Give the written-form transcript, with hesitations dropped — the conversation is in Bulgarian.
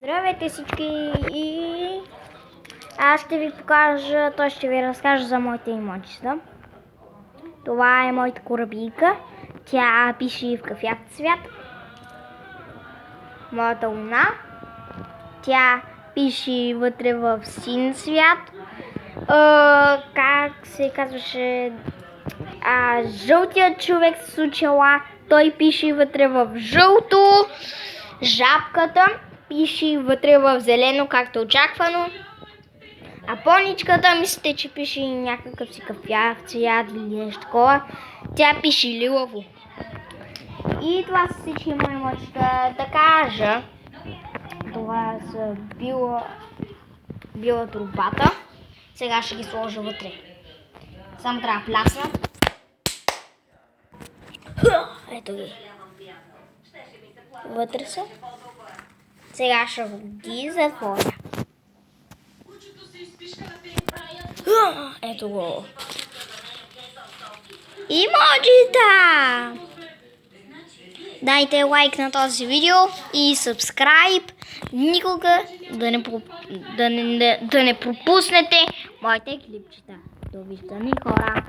Здравейте всички и аз ще ви покажа, ще ви разкажа за моите емоджита. Това е моята корабийка. Тя пише в кафяв цвят. Моята луна. Тя пише вътре в син цвят. Как се казваше? Жълтият човек с очила. Той пише вътре в жълто. Жабката пише вътре в зелено, както очаквано. А поничката, мислите, че пише някакъв си кафяв цвят или нещо такова. Тя пише лилаво. И това са всички мои емоджита. Да кажа, това са била турбата. Сега ще ги сложа вътре. Само трябва да плясна. Ето ги. Вътре са. Сега ще ги затворя. Ето го. Емоджита! Дайте лайк на този видео и subscribe. Никога да не пропуснете моите клипчета. Довиждане, хора!